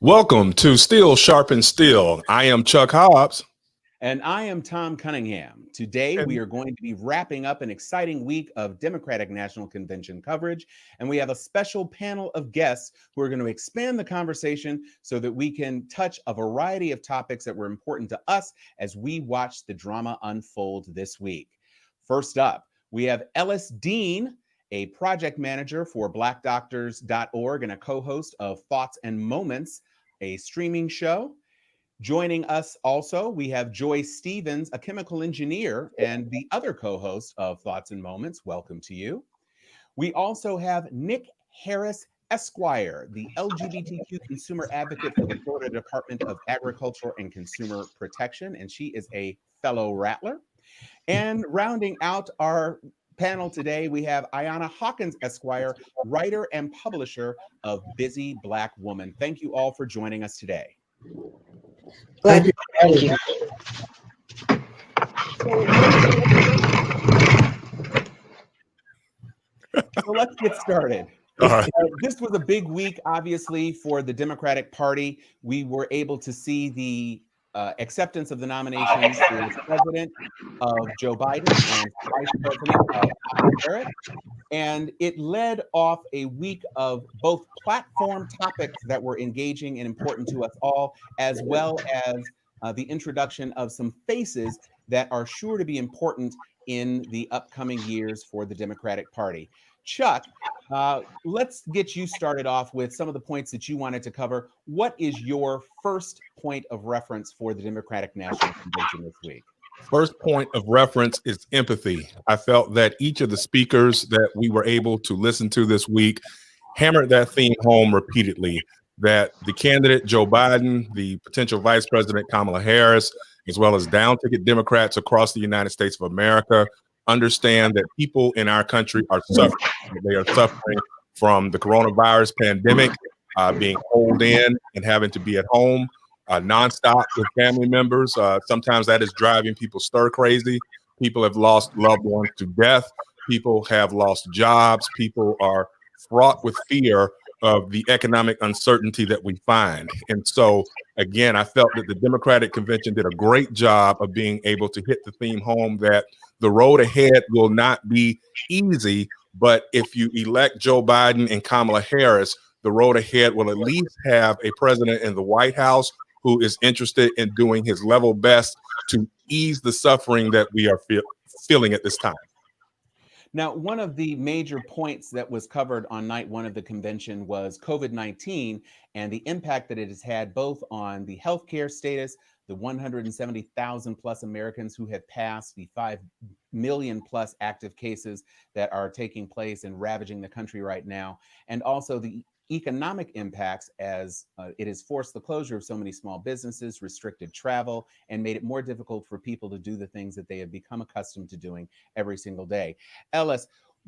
Welcome to Steel Sharpen Steel. I am Chuck Hobbs. And I am Tom Cunningham. Today, we are going to be wrapping up an exciting week of Democratic National Convention coverage. And we have a special panel of guests who are going to expand the conversation so that we can touch a variety of topics that were important to us as we watch the drama unfold this week. First up, we have Ellis Dean, a project manager for blackdoctors.org and a co-host of Thoughts and Moments, a streaming show. Joining us also, we have Joy Stevens, a chemical engineer and the other co-host of Thoughts and Moments. Welcome to you. We also have Nik Harris, Esquire, the LGBTQ consumer advocate for the Florida Department of Agriculture and Consumer Protection, and she is a fellow Rattler. And rounding out our panel today, we have Ayanna Hawkins, Esquire, writer and publisher of Busy Black Woman. Thank you all for joining us today. Thank you. So let's get started. This was a big week, obviously, for the Democratic Party. We were able to see the acceptance of the nominations for president of Joe Biden and vice president of Kamala Harris. And it led off a week of both platform topics that were engaging and important to us all, as well as the introduction of some faces that are sure to be important in the upcoming years for the Democratic Party. Chuck, let's get you started off with some of the points that you wanted to cover. What is your first point of reference for the Democratic National Convention this week? First point of reference is empathy. I felt that each of the speakers that we were able to listen to this week hammered that theme home repeatedly, that the candidate Joe Biden, the potential vice president Kamala Harris, as well as down-ticket Democrats across the United States of America understand that people in our country are suffering. They are suffering from the coronavirus pandemic, being holed in and having to be at home nonstop with family members. Sometimes that is driving people stir crazy. People have lost loved ones to death. People have lost jobs. People are fraught with fear of the economic uncertainty that we find. And so, again, I felt that the Democratic Convention did a great job of being able to hit the theme home that the road ahead will not be easy, but if you elect Joe Biden and Kamala Harris, the road ahead will at least have a president in the White House who is interested in doing his level best to ease the suffering that we are feeling at this time. Now, one of the major points that was covered on night one of the convention was COVID-19 and the impact that it has had both on the healthcare status, the 170,000 plus Americans who have passed, the 5 million plus active cases that are taking place and ravaging the country right now, and also the economic impacts as it has forced the closure of so many small businesses, restricted travel, and made it more difficult for people to do the things that they have become accustomed to doing every single day. Ellis,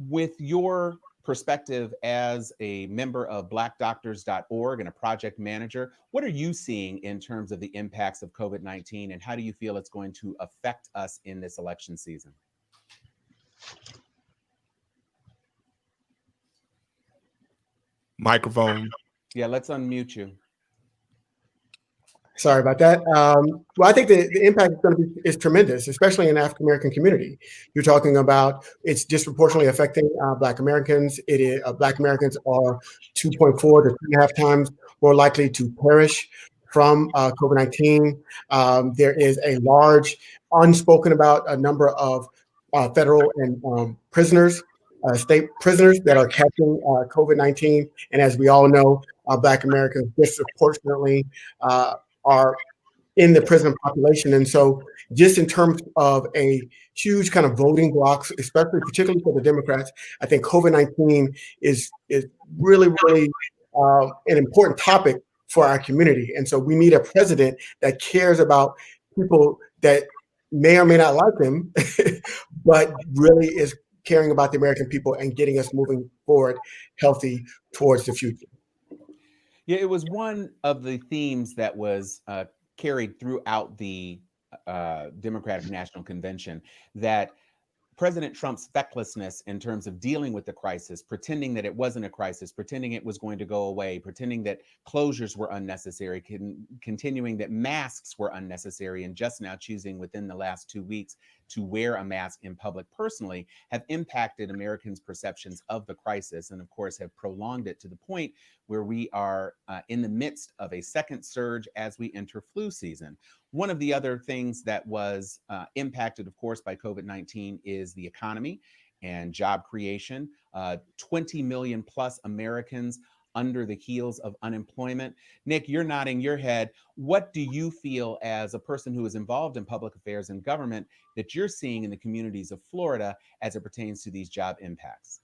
with your perspective as a member of blackdoctors.org and a project manager, what are you seeing in terms of the impacts of COVID-19 and how do you feel it's going to affect us in this election season? Microphone. Yeah, let's unmute you. Sorry about that. Well, I think the impact is going to be tremendous, especially in the African American community. You're talking about it's disproportionately affecting Black Americans. Black Americans are 2.4 to 3.5 times more likely to perish from COVID-19. There is a large unspoken about a number of federal and prisoners. State prisoners that are catching COVID-19. And as we all know, Black Americans disproportionately are in the prison population. And so just in terms of a huge kind of voting blocks, especially particularly for the Democrats, I think COVID-19 is really, really an important topic for our community. And so we need a president that cares about people that may or may not like him, but really is caring about the American people and getting us moving forward healthy towards the future. Yeah, it was one of the themes that was carried throughout the Democratic National Convention, that President Trump's fecklessness in terms of dealing with the crisis, pretending that it wasn't a crisis, pretending it was going to go away, pretending that closures were unnecessary, continuing that masks were unnecessary, and just now choosing within the last 2 weeks to wear a mask in public personally, have impacted Americans' perceptions of the crisis, and of course have prolonged it to the point where we are in the midst of a second surge as we enter flu season. One of the other things that was impacted, of course, by COVID-19 is the economy and job creation. 20 million plus Americans under the heels of unemployment. Nik, you're nodding your head. What do you feel, as a person who is involved in public affairs and government, that you're seeing in the communities of Florida as it pertains to these job impacts?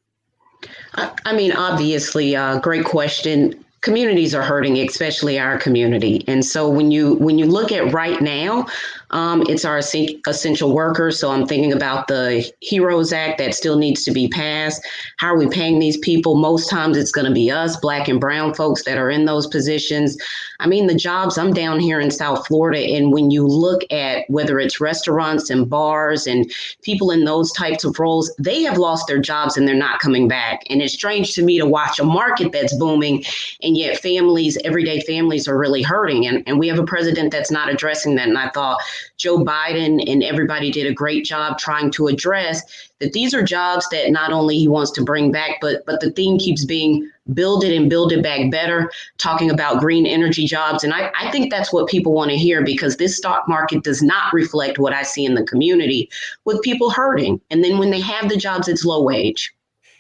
I mean, obviously, great question. Communities are hurting, especially our community. And so when you look at right now, it's our essential workers. So I'm thinking about the HEROES Act that still needs to be passed. How are we paying these people? Most times it's going to be us, Black and brown folks, that are in those positions. I mean, the jobs, I'm down here in South Florida, and when you look at whether it's restaurants and bars and people in those types of roles, they have lost their jobs and they're not coming back. And it's strange to me to watch a market that's booming, and yet families, everyday families, are really hurting. And we have a president that's not addressing that. And I thought Joe Biden and everybody did a great job trying to address that these are jobs that not only he wants to bring back, but the theme keeps being build it and build it back better, talking about green energy jobs. And I think that's what people want to hear, because this stock market does not reflect what I see in the community with people hurting. And then when they have the jobs, it's low wage.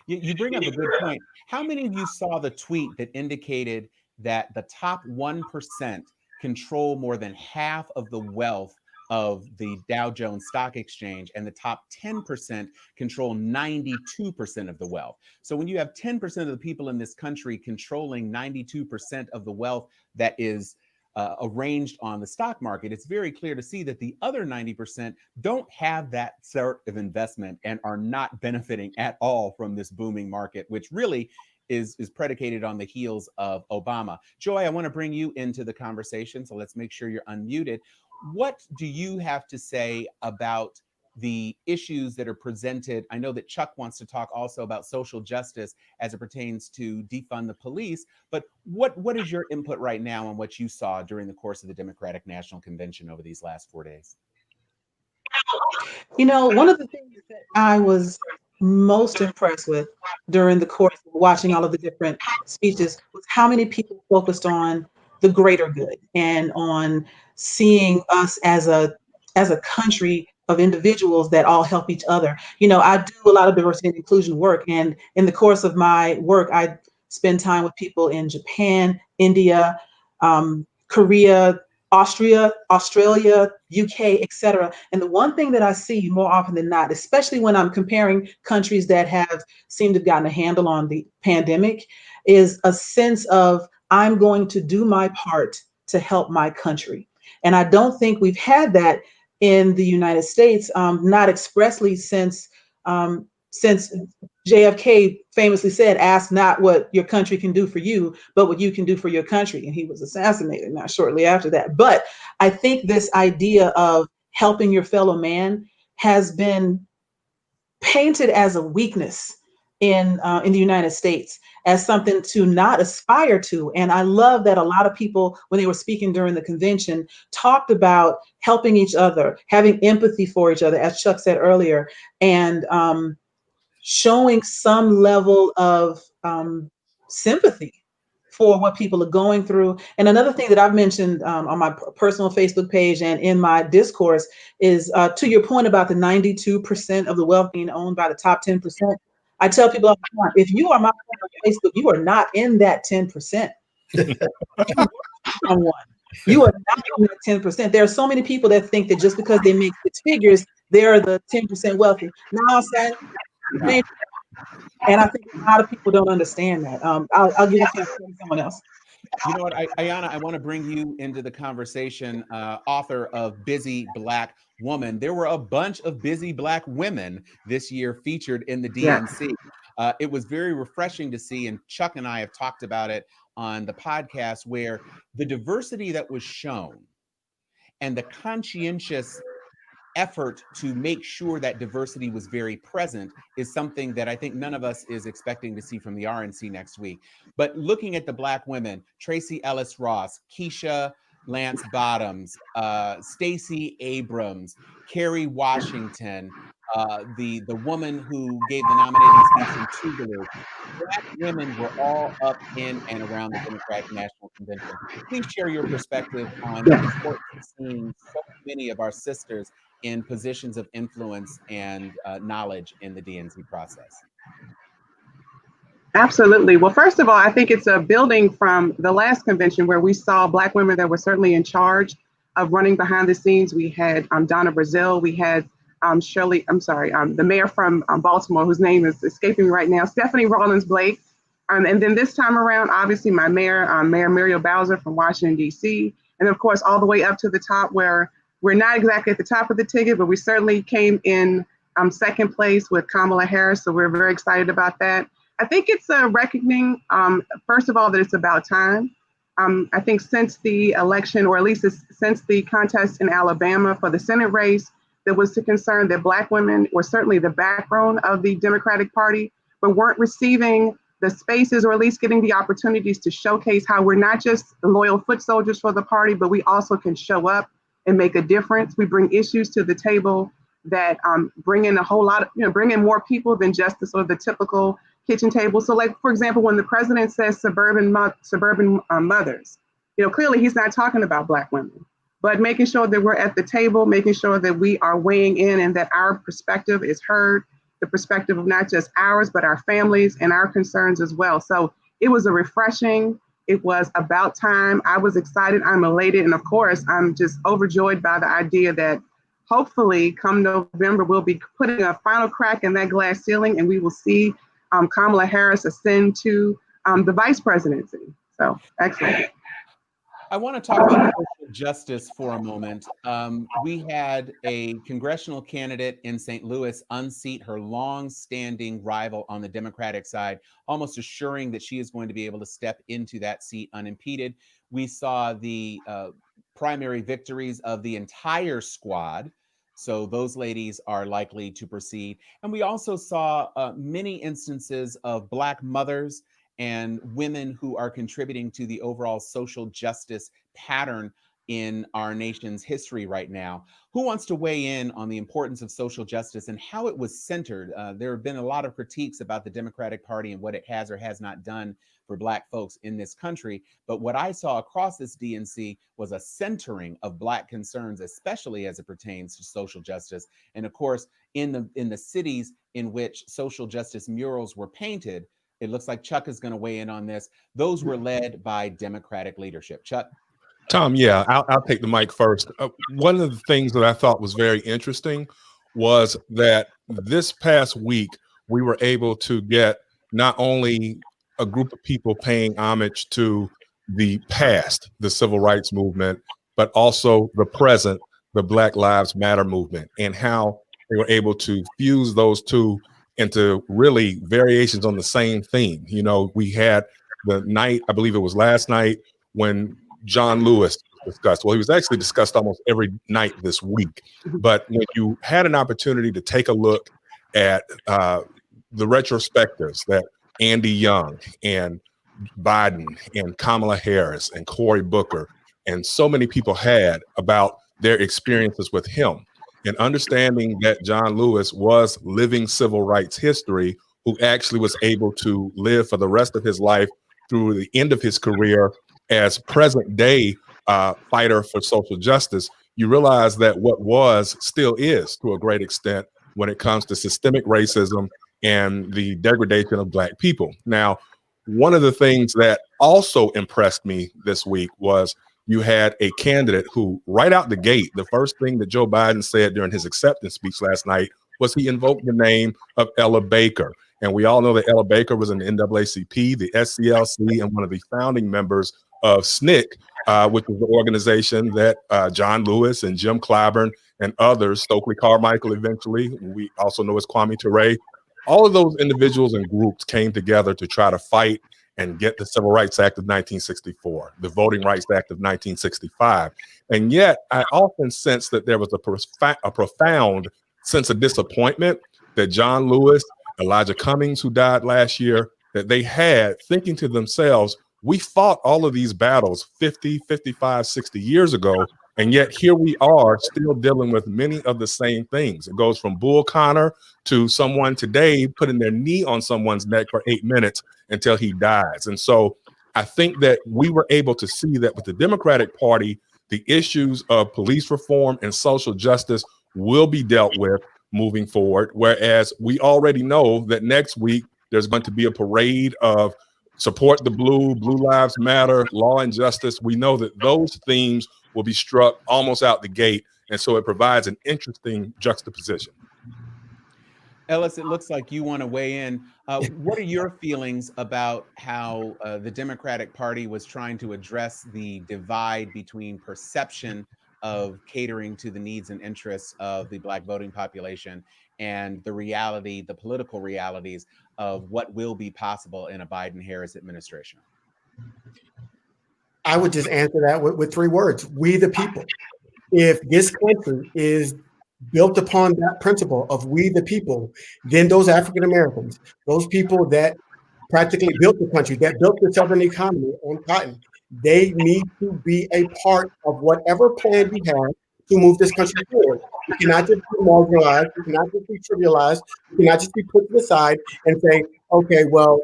You bring up a good point. How many of you saw the tweet that indicated that the top 1% control more than half of the wealth of the Dow Jones Stock Exchange, and the top 10% control 92% of the wealth? So when you have 10% of the people in this country controlling 92% of the wealth that is arranged on the stock market, it's very clear to see that the other 90% don't have that sort of investment and are not benefiting at all from this booming market, which really is predicated on the heels of Obama. Joy, I want to bring you into the conversation, so let's make sure you're unmuted. What do you have to say about the issues that are presented? I know that Chuck wants to talk also about social justice as it pertains to defund the police, but what is your input right now on what you saw during the course of the Democratic National Convention over these last 4 days? You know, one of the things that I was most impressed with during the course of watching all of the different speeches was how many people focused on the greater good and on seeing us as a country of individuals that all help each other. You know, I do a lot of diversity and inclusion work, and in the course of my work, I spend time with people in Japan, India, Korea, Austria, Australia, UK, etc. And the one thing that I see more often than not, especially when I'm comparing countries that have seemed to have gotten a handle on the pandemic, is a sense of I'm going to do my part to help my country. And I don't think we've had that in the United States, not expressly since JFK famously said, ask not what your country can do for you, but what you can do for your country. And he was assassinated not shortly after that. But I think this idea of helping your fellow man has been painted as a weakness in the United States, as something to not aspire to. And I love that a lot of people, when they were speaking during the convention, talked about helping each other, having empathy for each other, as Chuck said earlier, and showing some level of sympathy for what people are going through. And another thing that I've mentioned on my personal Facebook page and in my discourse is, to your point about the 92% of the wealth being owned by the top 10%, I tell people all the time, if you are my friend on Facebook, you are not in that 10%. You are not in that 10%. There are so many people that think that just because they make 6 figures, they're the 10% wealthy. Now, son, and I think a lot of people don't understand that. I'll give it to someone else. You know what, Ayanna, I want to bring you into the conversation, author of Busy Black Woman. There were a bunch of busy Black women this year featured in the DNC. Yeah. It was very refreshing to see, and Chuck and I have talked about it on the podcast, where the diversity that was shown and the conscientious effort to make sure that diversity was very present is something that I think none of us is expecting to see from the RNC next week. But looking at the Black women, Tracy Ellis Ross, Keisha Lance Bottoms, Stacey Abrams, Kerry Washington, the woman who gave the nominating speech in Tougaloo. Black women were all up in and around the Democratic National Convention. Please share your perspective on the importance of seeing so many of our sisters in positions of influence and knowledge in the DNC process. Absolutely. Well, first of all, I think it's a building from the last convention where we saw Black women that were certainly in charge of running behind the scenes. We had Donna Brazile, we had the mayor from Baltimore, whose name is escaping me right now, Stephanie Rawlins Blake. And then this time around, obviously my mayor, Mayor Muriel Bowser from Washington, D.C. And of course, all the way up to the top where we're not exactly at the top of the ticket, but we certainly came in second place with Kamala Harris. So we're very excited about that. I think it's a reckoning, first of all, that it's about time. I think since the election, or at least since the contest in Alabama for the Senate race, there was the concern that Black women were certainly the backbone of the Democratic Party, but weren't receiving the spaces, or at least getting the opportunities to showcase how we're not just the loyal foot soldiers for the party, but we also can show up and make a difference. We bring issues to the table that bring in a whole lot of, bring in more people than just the sort of the typical kitchen table. So like, for example, when the president says suburban mothers, clearly he's not talking about Black women, but making sure that we're at the table, making sure that we are weighing in and that our perspective is heard, the perspective of not just ours, but our families and our concerns as well. So it was a refreshing, it was about time. I was excited, I'm elated. And of course, I'm just overjoyed by the idea that hopefully come November, we'll be putting a final crack in that glass ceiling and we will see Kamala Harris ascend to the vice presidency. So excellent. I want to talk about social justice for a moment. We had a congressional candidate in St. Louis unseat her long-standing rival on the Democratic side, almost assuring that she is going to be able to step into that seat unimpeded. We saw the primary victories of the entire squad. So those ladies are likely to proceed. And we also saw many instances of Black mothers and women who are contributing to the overall social justice pattern in our nation's history right now. Who wants to weigh in on the importance of social justice and how it was centered? There have been a lot of critiques about the Democratic Party and what it has or has not done for Black folks in this country. But what I saw across this DNC was a centering of Black concerns, especially as it pertains to social justice. And of course, in the cities in which social justice murals were painted, it looks like Chuck is going to weigh in on this. Those were led by Democratic leadership. Chuck? Tom, yeah, I'll take the mic first. One of the things that I thought was very interesting was that this past week, we were able to get not only a group of people paying homage to the past, the civil rights movement, but also the present, the Black Lives Matter movement, and how they were able to fuse those two into really variations on the same theme. We had the night, I believe it was last night, when John Lewis discussed. Well, he was actually discussed almost every night this week. But when you had an opportunity to take a look at the retrospectives that Andy Young and Biden and Kamala Harris and Cory Booker and so many people had about their experiences with him, and understanding that John Lewis was living civil rights history, who actually was able to live for the rest of his life through the end of his career as present day fighter for social justice, you realize that what was still is, to a great extent, when it comes to systemic racism and the degradation of Black people. Now, one of the things that also impressed me this week was you had a candidate who, right out the gate, the first thing that Joe Biden said during his acceptance speech last night was he invoked the name of Ella Baker. And we all know that Ella Baker was in the NAACP, the SCLC, and one of the founding members of SNCC, which was the organization that John Lewis and Jim Clyburn and others, Stokely Carmichael eventually, we also know as Kwame Ture, all of those individuals and groups came together to try to fight and get the Civil Rights Act of 1964, the Voting Rights Act of 1965. And yet I often sense that there was a profound sense of disappointment that John Lewis, Elijah Cummings, who died last year, that they had, thinking to themselves, we fought all of these battles 50, 55, 60 years ago, and yet here we are still dealing with many of the same things. It goes from Bull Connor to someone today putting their knee on someone's neck for 8 minutes until he dies. And so I think that we were able to see that with the Democratic Party, the issues of police reform and social justice will be dealt with moving forward. Whereas we already know that next week there's going to be a parade of support the blue, Blue Lives Matter, law and justice. We know that those themes will be struck almost out the gate. And so it provides an interesting juxtaposition. Ellis, it looks like you want to weigh in. What are your feelings about how the Democratic Party was trying to address the divide between perception of catering to the needs and interests of the Black voting population and the reality, the political realities of what will be possible in a Biden-Harris administration? I would just answer that with 3 words: we the people. If this country is built upon that principle of we the people, then those African Americans, those people that practically built the country, that built the Southern economy on cotton, they need to be a part of whatever plan we have to move this country forward. We cannot just be marginalized, we cannot just be trivialized, we cannot just be put to the side and say, okay, well,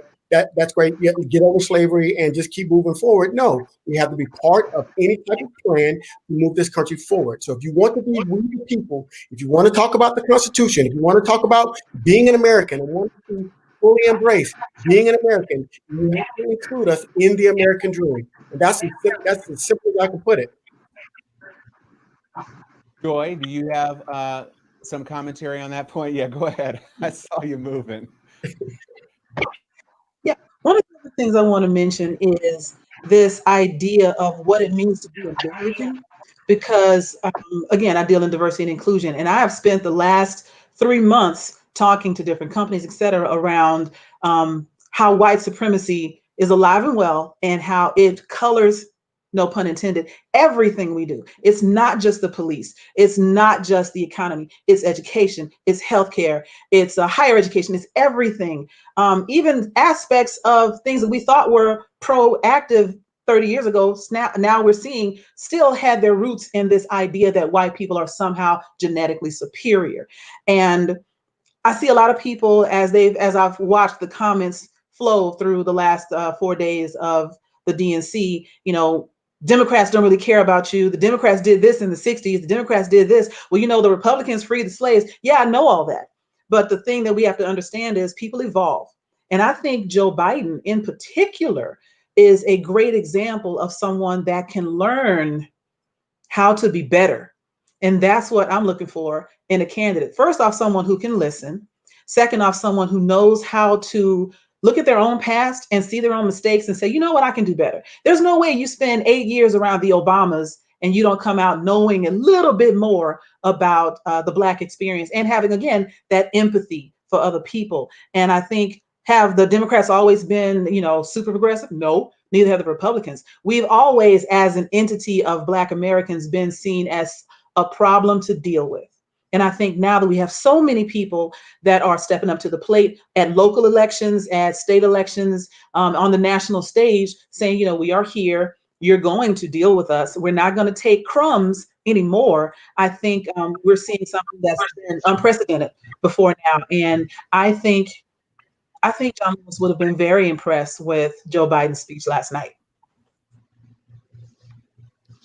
that's great. You have to get over slavery and just keep moving forward. No, we have to be part of any type of plan to move this country forward. So if you want to be we the people, if you want to talk about the Constitution, if you want to talk about being an American and want to fully embrace being an American, you have to include us in the American dream. And that's as simple as I can put it. Joy, do you have some commentary on that point? Yeah, go ahead. I saw you moving. Yeah, one of the things I want to mention is this idea of what it means to be American, because again, I deal in diversity and inclusion, and I have spent the last 3 months talking to different companies, et cetera, around how white supremacy is alive and well and how it colors, no pun intended, everything we do. It's not just the police. It's not just the economy. It's education. It's healthcare. It's higher education. It's everything. Even aspects of things that we thought were proactive 30 years ago, now we're seeing still had their roots in this idea that white people are somehow genetically superior. And I see a lot of people as I've watched the comments flow through the last 4 days of the DNC, Democrats don't really care about you. The Democrats did this in the 60s. The Democrats did this. Well, the Republicans freed the slaves. Yeah, I know all that. But the thing that we have to understand is people evolve. And I think Joe Biden in particular is a great example of someone that can learn how to be better. And that's what I'm looking for in a candidate. First off, someone who can listen. Second off, someone who knows how to look at their own past and see their own mistakes and say, you know what, I can do better. There's no way you spend 8 years around the Obamas and you don't come out knowing a little bit more about the Black experience and having, again, that empathy for other people. And I think, have the Democrats always been, super progressive? No, neither have the Republicans. We've always, as an entity of Black Americans, been seen as a problem to deal with. And I think now that we have so many people that are stepping up to the plate at local elections, at state elections, on the national stage, saying, we are here, you're going to deal with us. We're not going to take crumbs anymore. I think we're seeing something that's been unprecedented before now. And I think John Lewis would have been very impressed with Joe Biden's speech last night.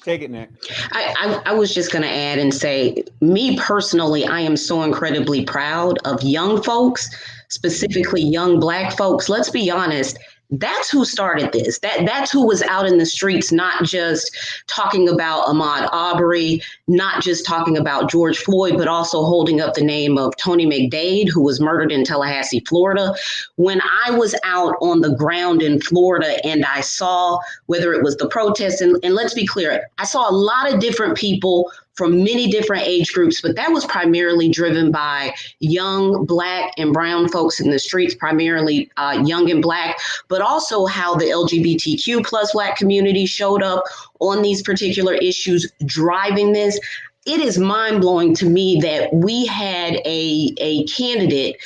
Take it, Nik. I was just going to add and say, me personally, I am so incredibly proud of young folks, specifically young Black folks. Let's be honest. That's who started this. That's who was out in the streets, not just talking about Ahmaud Arbery, not just talking about George Floyd, but also holding up the name of Tony McDade, who was murdered in Tallahassee, Florida. When I was out on the ground in Florida and I saw whether it was the protests, and let's be clear, I saw a lot of different people from many different age groups, but that was primarily driven by young Black and brown folks in the streets, primarily young and Black, but also how the LGBTQ plus Black community showed up on these particular issues driving this. It is mind-blowing to me that we had a candidate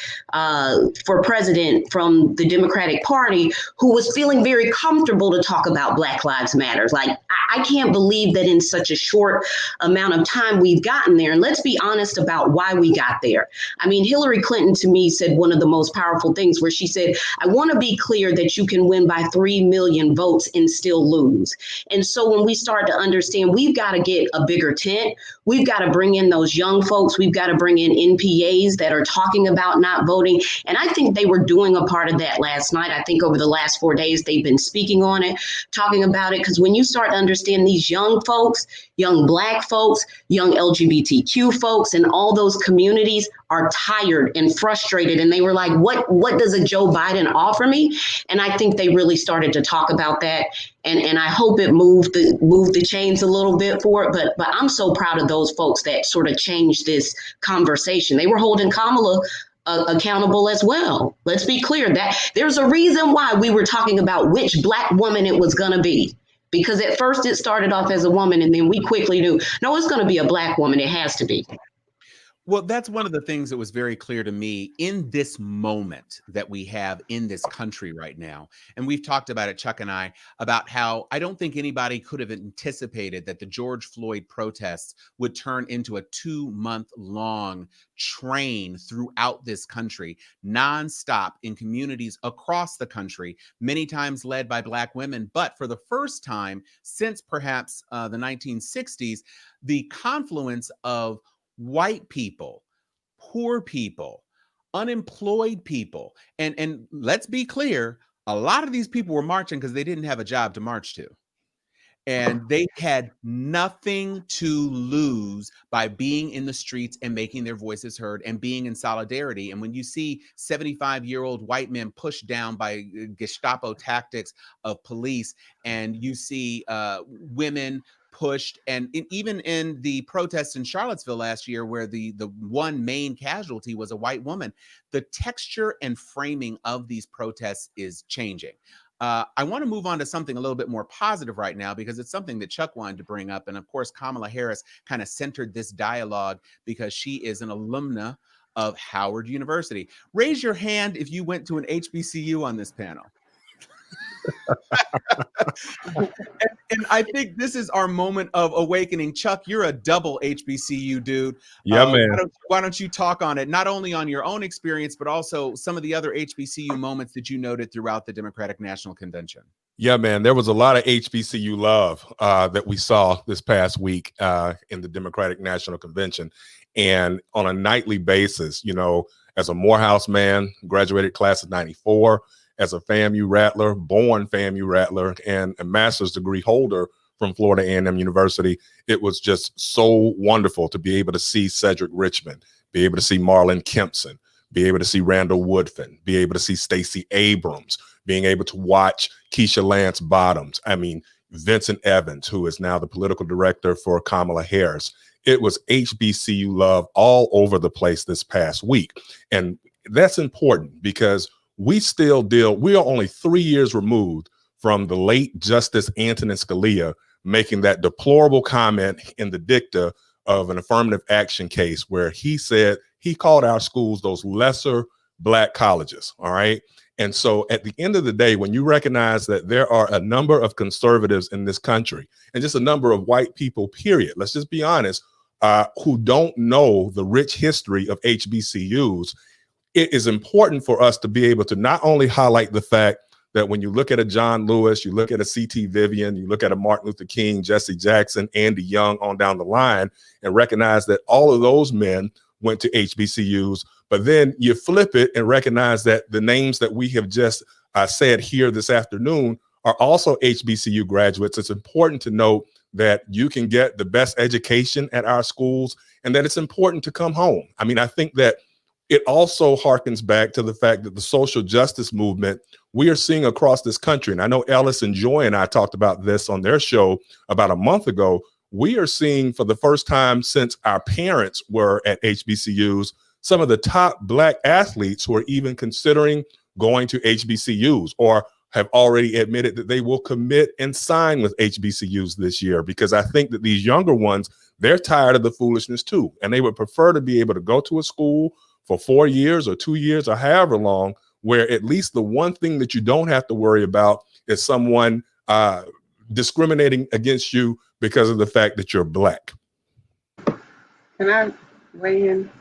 for president from the Democratic Party who was feeling very comfortable to talk about Black Lives Matter. Like, I can't believe that in such a short amount of time we've gotten there. And let's be honest about why we got there. I mean, Hillary Clinton, to me, said one of the most powerful things where she said, I want to be clear that you can win by 3 million votes and still lose. And so when we start to understand we've got to get a bigger tent, we've got to bring in those young folks. We've got to bring in NPAs that are talking about not voting. And I think they were doing a part of that last night. I think over the last 4 days, they've been speaking on it, talking about it. Because when you start to understand these young folks, young Black folks, young LGBTQ folks, and all those communities are tired and frustrated. And they were like, what does a Joe Biden offer me? And I think they really started to talk about that. And I hope it moved the chains a little bit for it. But I'm so proud of those folks that sort of changed this conversation. They were holding Kamala accountable as well. Let's be clear that there's a reason why we were talking about which Black woman it was going to be. Because at first it started off as a woman, and then we quickly knew, no, it's going to be a Black woman. It has to be. Well, that's one of the things that was very clear to me in this moment that we have in this country right now. And we've talked about it, Chuck and I, about how I don't think anybody could have anticipated that the George Floyd protests would turn into a 2-month-long train throughout this country, nonstop in communities across the country, many times led by Black women. But for the first time since perhaps the 1960s, the confluence of white people, poor people, unemployed people. And let's be clear, a lot of these people were marching because they didn't have a job to march to. And they had nothing to lose by being in the streets and making their voices heard and being in solidarity. And when you see 75-year-old white men pushed down by Gestapo tactics of police, and you see women pushed, and even in the protests in Charlottesville last year, where the one main casualty was a white woman, the texture and framing of these protests is changing. I want to move on to something a little bit more positive right now, because it's something that Chuck wanted to bring up. And of course, Kamala Harris kind of centered this dialogue because she is an alumna of Howard University. Raise your hand if you went to an HBCU on this panel. and I think this is our moment of awakening. Chuck, you're a double HBCU dude. Yeah, man. Why don't you talk on it, not only on your own experience, but also some of the other HBCU moments that you noted throughout the Democratic National Convention? Yeah, man, there was a lot of HBCU love that we saw this past week in the Democratic National Convention. And on a nightly basis, you know, as a Morehouse man, graduated class of 94, as a FAMU Rattler, born FAMU Rattler, and a master's degree holder from Florida A&M University, it was just so wonderful to be able to see Cedric Richmond, be able to see Marlon Kempson, be able to see Randall Woodfin, be able to see Stacey Abrams, being able to watch Keisha Lance Bottoms. I mean, Vincent Evans, who is now the political director for Kamala Harris. It was HBCU love all over the place this past week. And that's important because we are only 3 years removed from the late Justice Antonin Scalia making that deplorable comment in the dicta of an affirmative action case where he said he called our schools those lesser Black colleges. All right. And so at the end of the day, when you recognize that there are a number of conservatives in this country and just a number of white people, period, let's just be honest, who don't know the rich history of HBCUs, it is important for us to be able to not only highlight the fact that when you look at a John Lewis, you look at a C.T. Vivian, you look at a Martin Luther King, Jesse Jackson, Andy Young on down the line, and recognize that all of those men went to HBCUs, but then you flip it and recognize that the names that we have just said here this afternoon are also HBCU graduates. It's important to note that you can get the best education at our schools and that it's important to come home. I mean, I think that it also harkens back to the fact that the social justice movement we are seeing across this country, and I know Ellis and Joy and I talked about this on their show about a month ago, we are seeing for the first time since our parents were at HBCUs, some of the top Black athletes who are even considering going to HBCUs or have already admitted that they will commit and sign with HBCUs this year, because I think that these younger ones, they're tired of the foolishness too. And they would prefer to be able to go to a school for 4 years or 2 years or however long, where at least the one thing that you don't have to worry about is someone discriminating against you because of the fact that you're Black. Can I weigh in?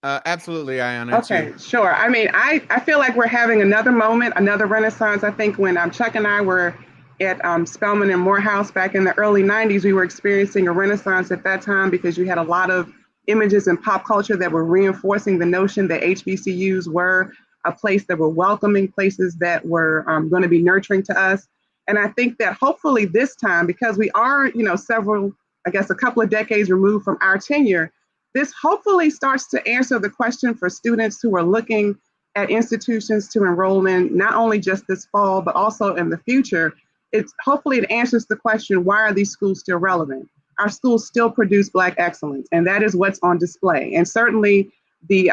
Absolutely, Ayanna. Okay, sure. I mean, I feel like we're having another moment, another renaissance. I think when Chuck and I were at Spelman and Morehouse back in the early 90s, we were experiencing a renaissance at that time because you had a lot of images in pop culture that were reinforcing the notion that HBCUs were a place that were welcoming, places that were going to be nurturing to us. And I think that hopefully this time, because we are, a couple of decades removed from our tenure, this hopefully starts to answer the question for students who are looking at institutions to enroll in, not only just this fall, but also in the future. Hopefully it answers the question, why are these schools still relevant? Our schools still produce Black excellence, and that is what's on display. And certainly the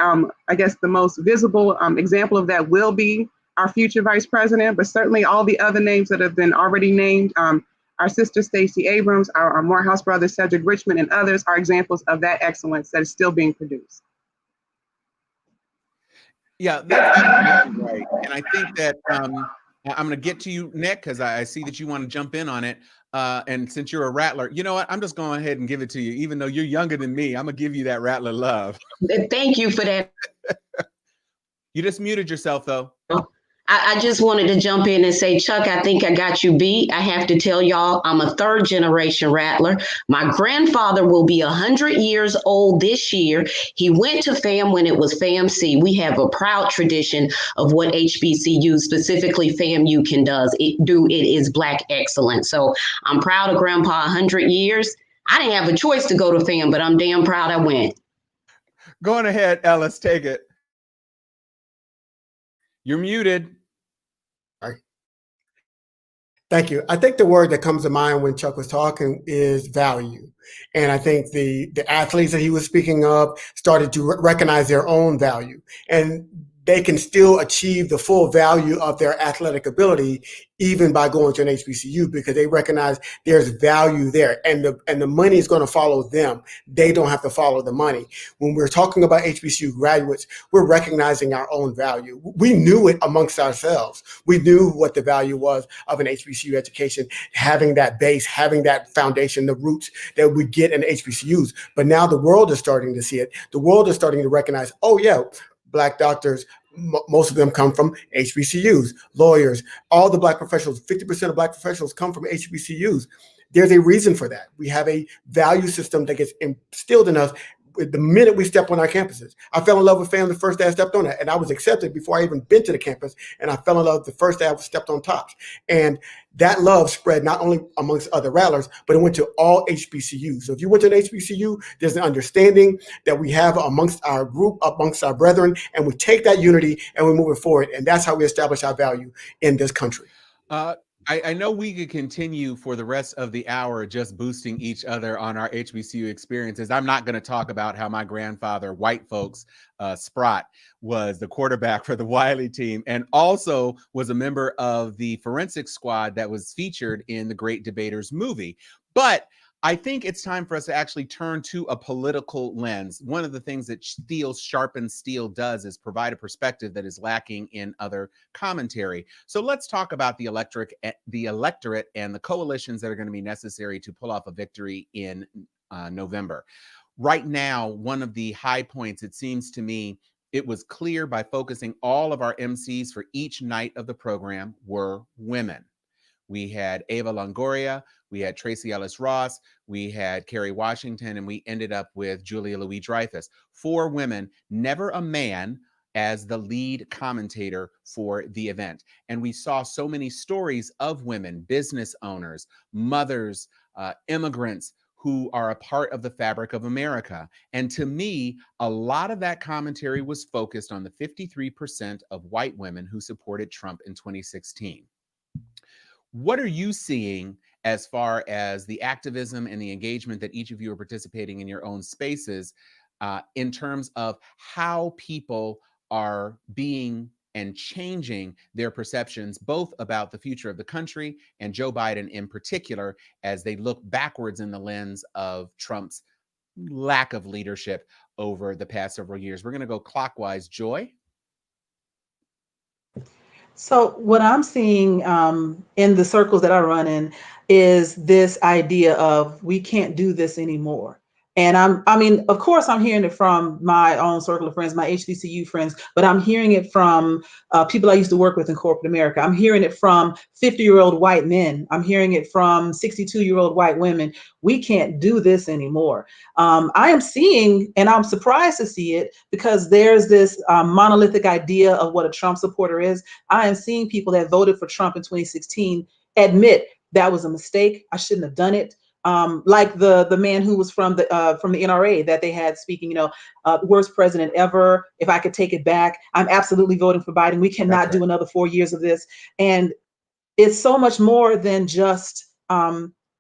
most visible example of that will be our future vice president, but certainly all the other names that have been already named, our sister Stacey Abrams, our Morehouse brother Cedric Richmond, and others are examples of that excellence that is still being produced. Yeah, that's absolutely right. And I think that I'm going to get to you, Nik, because I see that you want to jump in on it. And since you're a Rattler, you know what? I'm just going ahead and give it to you. Even though you're younger than me, I'm going to give you that Rattler love. Thank you for that. You just muted yourself, though. I just wanted to jump in and say, Chuck, I think I got you beat. I have to tell y'all, I'm a third generation Rattler. My grandfather will be 100 years old this year. He went to FAM when it was FAMC. We have a proud tradition of what HBCU, specifically FAMU, It is Black excellence. So I'm proud of Grandpa 100 years. I didn't have a choice to go to FAM, but I'm damn proud I went. Going ahead, Ellis, take it. You're muted. Thank you. I think the word that comes to mind when Chuck was talking is value. And I think the athletes that he was speaking of started to recognize their own value. And they can still achieve the full value of their athletic ability even by going to an HBCU, because they recognize there's value there, and the money is going to follow them. They don't have to follow the money. When we're talking about HBCU graduates, we're recognizing our own value. We knew it amongst ourselves. We knew what the value was of an HBCU education, having that base, having that foundation, the roots that we get in HBCUs. But now the world is starting to see it. The world is starting to recognize, oh yeah, Black doctors, most of them come from HBCUs, lawyers, all the Black professionals, 50% of Black professionals come from HBCUs. There's a reason for that. We have a value system that gets instilled in us the minute we step on our campuses. I fell in love with FAM the first day I stepped on it, and I was accepted before I even been to the campus, and I fell in love the first day I stepped on TOPS. And that love spread not only amongst other Rattlers, but it went to all HBCUs. So if you went to an HBCU, there's an understanding that we have amongst our group, amongst our brethren, and we take that unity and we move it forward. And that's how we establish our value in this country. I know we could continue for the rest of the hour just boosting each other on our HBCU experiences. I'm not going to talk about how my grandfather, white folks, Sprott, was the quarterback for the Wiley team and also was a member of the forensic squad that was featured in the Great Debaters movie. But I think it's time for us to actually turn to a political lens. One of the things that Steel Sharpens Steel does is provide a perspective that is lacking in other commentary. So let's talk about the electorate and the coalitions that are going to be necessary to pull off a victory in November. Right now, one of the high points, it seems to me, it was clear by focusing all of our MCs for each night of the program were women. We had Ava Longoria, we had Tracy Ellis Ross, we had Kerry Washington, and we ended up with Julia Louis-Dreyfus. 4 women, never a man as the lead commentator for the event. And we saw so many stories of women, business owners, mothers, immigrants, who are a part of the fabric of America. And to me, a lot of that commentary was focused on the 53% of white women who supported Trump in 2016. What are you seeing as far as the activism and the engagement that each of you are participating in your own spaces, in terms of how people are being and changing their perceptions, both about the future of the country and Joe Biden in particular, as they look backwards in the lens of Trump's lack of leadership over the past several years. We're going to go clockwise. Joy? So what I'm seeing in the circles that I run in is this idea of we can't do this anymore. And I mean, of course, I'm hearing it from my own circle of friends, my HBCU friends, but I'm hearing it from people I used to work with in corporate America. I'm hearing it from 50-year-old white men. I'm hearing it from 62-year-old white women. We can't do this anymore. I am seeing, and I'm surprised to see it, because there's this monolithic idea of what a Trump supporter is. I am seeing people that voted for Trump in 2016 admit that was a mistake. I shouldn't have done it. Like the man who was from the NRA that they had speaking, worst president ever. If I could take it back, I'm absolutely voting for Biden. We cannot do another 4 years of this. And it's so much more than just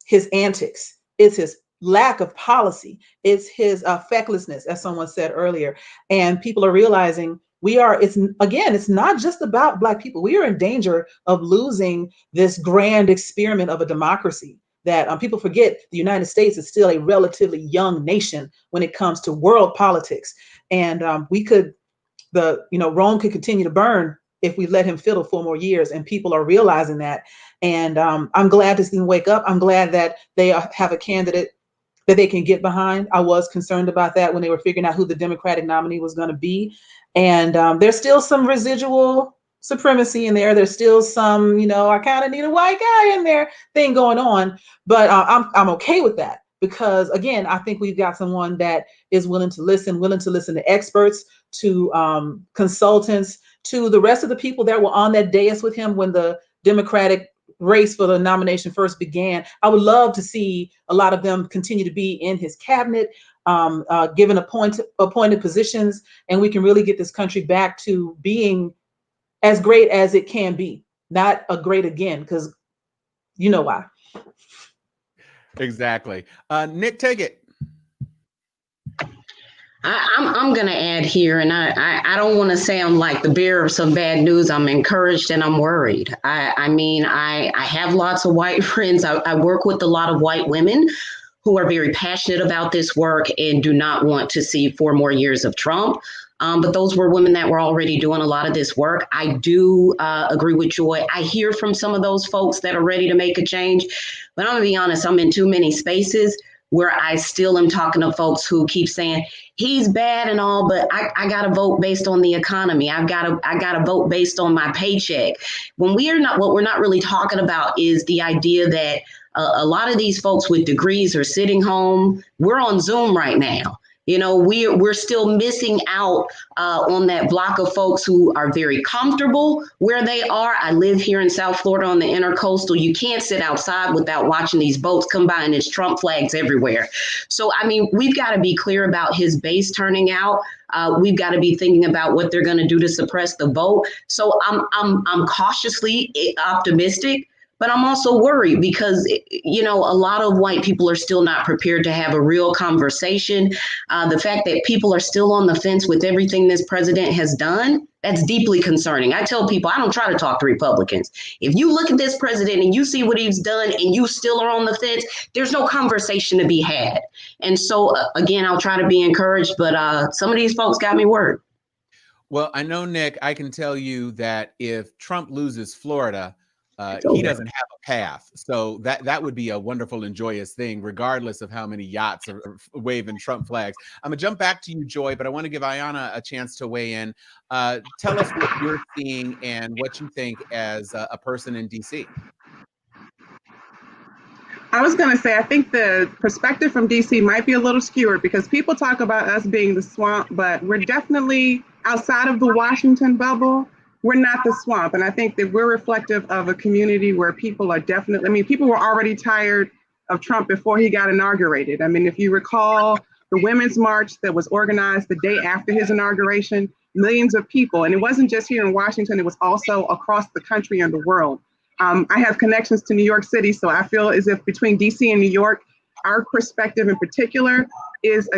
his antics. It's his lack of policy. It's his fecklessness, as someone said earlier. And people are realizing it's not just about Black people. We are in danger of losing this grand experiment of a democracy. That people forget the United States is still a relatively young nation when it comes to world politics. And Rome could continue to burn if we let him fiddle 4 more years, and people are realizing that. And I'm glad this didn't wake up. I'm glad that they have a candidate that they can get behind. I was concerned about that when they were figuring out who the Democratic nominee was going to be. And there's still some residual supremacy in there. There's still some, I kind of need a white guy in there thing going on, but I'm okay with that, because again, I think we've got someone that is willing to listen to experts, to consultants, to the rest of the people that were on that dais with him when the Democratic race for the nomination first began. I would love to see a lot of them continue to be in his cabinet, given appointed positions, and we can really get this country back to being as great as it can be, not a great again, because you know why. Exactly. Nik, take it. I'm going to add here, and I don't want to sound like the bearer of some bad news. I'm encouraged and I'm worried. I have lots of white friends. I work with a lot of white women who are very passionate about this work and do not want to see 4 more years of Trump. But those were women that were already doing a lot of this work. I do agree with Joy. I hear from some of those folks that are ready to make a change, but I'm gonna be honest, I'm in too many spaces where I still am talking to folks who keep saying he's bad and all, but I gotta vote based on the economy. I gotta vote based on my paycheck. What we're not really talking about is the idea that a lot of these folks with degrees are sitting home. We're on Zoom right now. We're still missing out on that block of folks who are very comfortable where they are. I live here in South Florida on the intercoastal. You can't sit outside without watching these boats come by, and there's Trump flags everywhere. So, we've got to be clear about his base turning out. We've got to be thinking about what they're going to do to suppress the vote. So I'm cautiously optimistic. But I'm also worried because, a lot of white people are still not prepared to have a real conversation. The fact that people are still on the fence with everything this president has done, that's deeply concerning. I tell people, I don't try to talk to Republicans. If you look at this president and you see what he's done and you still are on the fence, there's no conversation to be had. And so, again, I'll try to be encouraged, but some of these folks got me worried. Well, I know, Nik, I can tell you that if Trump loses Florida, he doesn't have a path. So that would be a wonderful and joyous thing, regardless of how many yachts are waving Trump flags. I'm going to jump back to you, Joy, but I want to give Ayanna a chance to weigh in. Tell us what you're seeing and what you think as a person in D.C. I was going to say, I think the perspective from DC might be a little skewed because people talk about us being the swamp, but we're definitely outside of the Washington bubble. We're not the swamp. And I think that we're reflective of a community where people are definitely, people were already tired of Trump before he got inaugurated. If you recall the Women's March that was organized the day after his inauguration, millions of people, and it wasn't just here in Washington, it was also across the country and the world, I have connections to New York City, so I feel as if between DC and New York, our perspective in particular is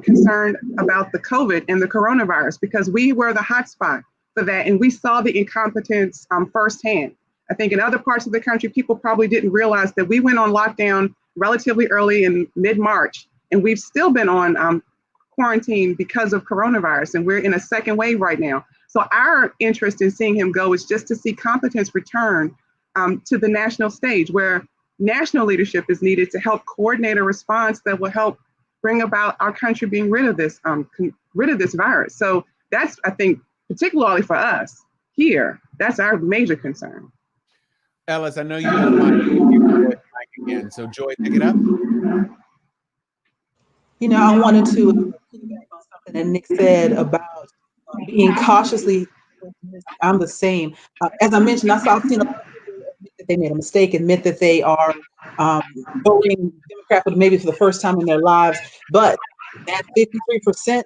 concerned about the COVID and the coronavirus, because we were the hotspot for that, and we saw the incompetence firsthand. I think in other parts of the country, people probably didn't realize that we went on lockdown relatively early in mid-March, and we've still been on quarantine because of coronavirus, and we're in a second wave right now. So our interest in seeing him go is just to see competence return to the national stage, where national leadership is needed to help coordinate a response that will help bring about our country being rid of this virus. So that's, I think, particularly for us here, that's our major concern. Ellis, I know you have mic again, so Joy, pick it up. I wanted to piggyback on something that Nik said about being cautiously optimistic. I'm the same. As I mentioned, I've seen a lot of people admit that they made a mistake, admit that they are voting Democrat maybe for the first time in their lives. But that 53%,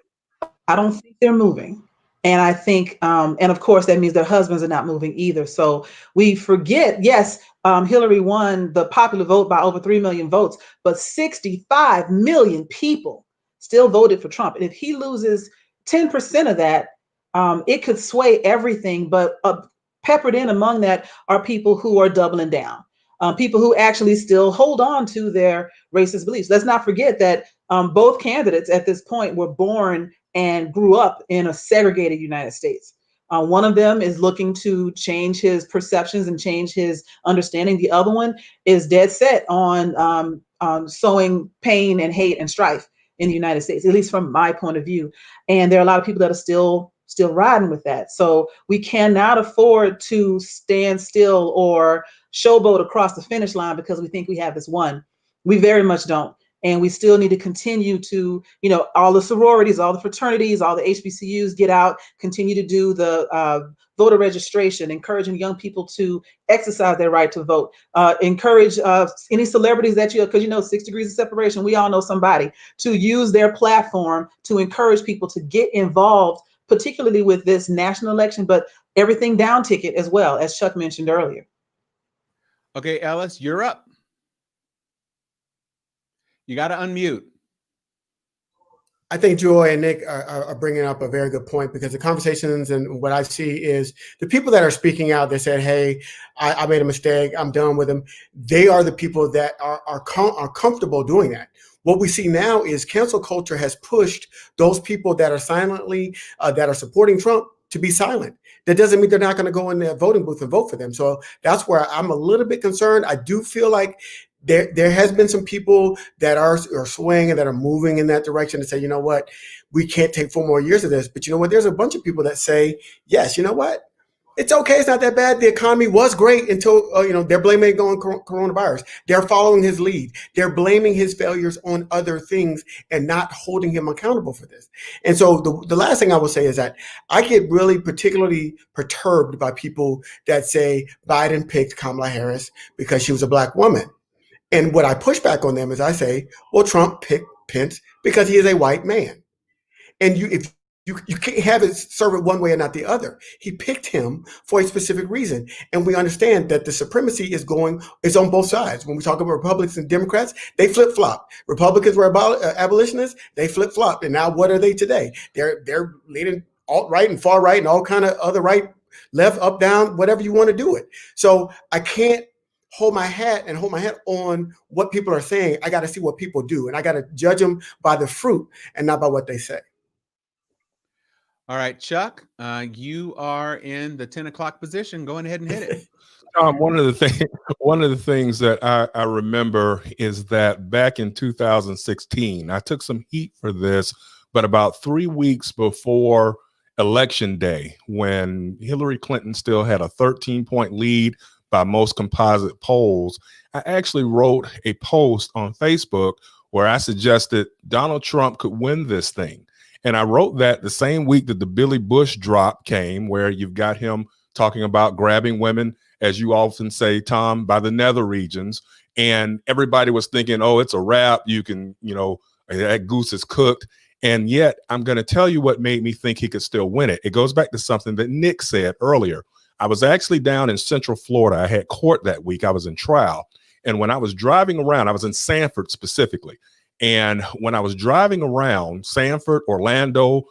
I don't think they're moving. And I think, and of course, that means their husbands are not moving either. So we forget, yes, Hillary won the popular vote by over 3 million votes, but 65 million people still voted for Trump. And if he loses 10% of that, it could sway everything. But peppered in among that are people who are doubling down, people who actually still hold on to their racist beliefs. Let's not forget that both candidates at this point were born and grew up in a segregated United States. One of them is looking to change his perceptions and change his understanding. The other one is dead set on sowing pain and hate and strife in the United States, at least from my point of view. And there are a lot of people that are still riding with that. So we cannot afford to stand still or showboat across the finish line because we think we have this one. We very much don't. And we still need to continue to, all the sororities, all the fraternities, all the HBCUs get out, continue to do the voter registration, encouraging young people to exercise their right to vote, encourage any celebrities that because 6 degrees of separation, we all know somebody, to use their platform to encourage people to get involved, particularly with this national election, but everything down ticket as well, as Chuck mentioned earlier. Okay, Ellis, you're up. You got to unmute. I think Joy and Nik are bringing up a very good point, because the conversations and what I see is the people that are speaking out, they said, hey, I made a mistake, I'm done with them. They are the people that are comfortable doing that. What we see now is cancel culture has pushed those people that are silently, that are supporting Trump, to be silent. That doesn't mean they're not going to go in the voting booth and vote for them. So that's where I'm a little bit concerned. I do feel like there has been some people that are swaying and that are moving in that direction to say, you know what, we can't take 4 more years of this. But you know what, there's a bunch of people that say, yes, you know what, it's okay, it's not that bad. The economy was great until, they're blaming it on coronavirus. They're following his lead. They're blaming his failures on other things and not holding him accountable for this. And so the last thing I will say is that I get really particularly perturbed by people that say Biden picked Kamala Harris because she was a Black woman. And what I push back on them is I say, well, Trump picked Pence because he is a white man. And if you can't have it serve it one way and not the other. He picked him for a specific reason. And we understand that the supremacy is on both sides. When we talk about Republicans and Democrats, they flip-flop. Republicans were abolitionists, they flip-flop. And now what are they today? They're leaning alt-right and far-right and all kind of other right, left, up, down, whatever you want to do it. So I can't hold my hat on what people are saying. I got to see what people do. And I got to judge them by the fruit and not by what they say. All right, Chuck, you are in the 10 o'clock position. Go ahead and hit it. One of the things that I remember is that back in 2016, I took some heat for this, but about 3 weeks before Election Day, when Hillary Clinton still had a 13-point lead by most composite polls, I actually wrote a post on Facebook where I suggested Donald Trump could win this thing. And I wrote that the same week that the Billy Bush drop came, where you've got him talking about grabbing women, as you often say, Tom, by the nether regions. And everybody was thinking, oh, it's a wrap. You can, that goose is cooked. And yet I'm going to tell you what made me think he could still win it. It goes back to something that Nik said earlier. I was actually down in Central Florida. I had court that week. I was in trial. And when I was driving around, I was in Sanford specifically. And when I was driving around Sanford, Orlando,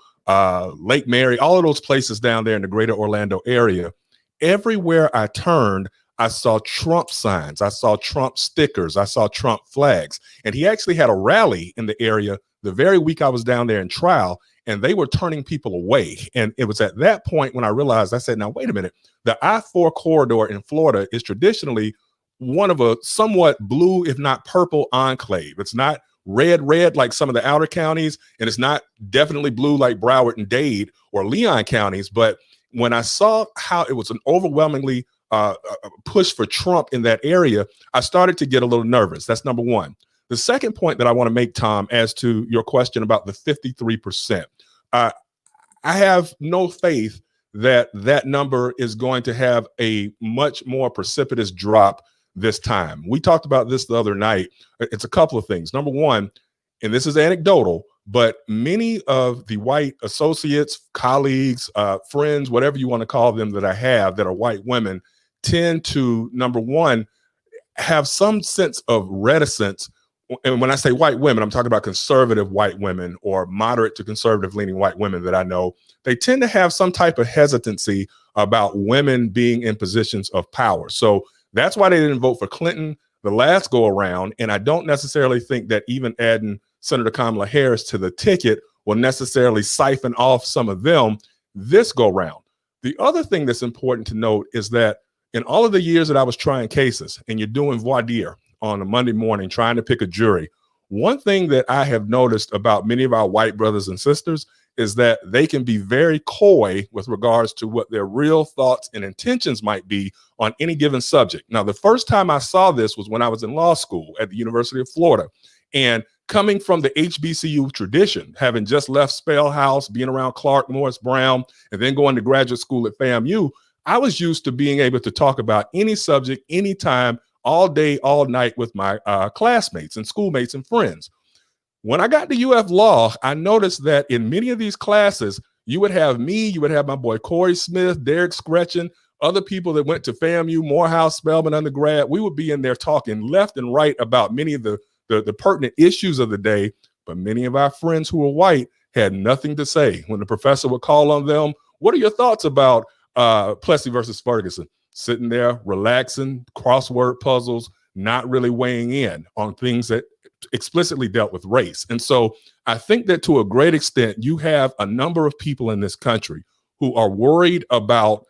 Lake Mary, all of those places down there in the greater Orlando area, everywhere I turned, I saw Trump signs. I saw Trump stickers. I saw Trump flags. And he actually had a rally in the area the very week I was down there in trial, and they were turning people away. And it was at that point when I realized, I said, now, wait a minute. The I-4 corridor in Florida is traditionally one of a somewhat blue, if not purple, enclave. It's not red like some of the outer counties, and it's not definitely blue like Broward and Dade or Leon counties. But when I saw how it was an overwhelmingly push for Trump in that area, I started to get a little nervous. That's number one. The second point that I want to make, Tom, as to your question about the 53%, I have no faith that that number is going to have a much more precipitous drop this time. We talked about this the other night. It's a couple of things. Number one, and this is anecdotal, but many of the white associates, colleagues, friends, whatever you want to call them that I have that are white women tend to, number one, have some sense of reticence. And when I say white women, I'm talking about conservative white women or moderate to conservative leaning white women that I know. They tend to have some type of hesitancy about women being in positions of power. So that's why they didn't vote for Clinton the last go around. And I don't necessarily think that even adding Senator Kamala Harris to the ticket will necessarily siphon off some of them this go round. The other thing that's important to note is that in all of the years that I was trying cases, and you're doing voir dire on a Monday morning, trying to pick a jury, one thing that I have noticed about many of our white brothers and sisters is that they can be very coy with regards to what their real thoughts and intentions might be on any given subject. Now, the first time I saw this was when I was in law school at the University of Florida. And coming from the HBCU tradition, having just left Spell House, being around Clark, Morris Brown, and then going to graduate school at FAMU, I was used to being able to talk about any subject, anytime, all day, all night with my classmates and schoolmates and friends. When I got to UF Law, I noticed that in many of these classes, you would have me, you would have my boy Corey Smith, Derek Scretchen, other people that went to FAMU, Morehouse, Spelman undergrad. We would be in there talking left and right about many of the pertinent issues of the day, but many of our friends who were white had nothing to say. When the professor would call on them, what are your thoughts about Plessy versus Ferguson? Sitting there, relaxing, crossword puzzles, not really weighing in on things that explicitly dealt with race. And so I think that to a great extent, you have a number of people in this country who are worried about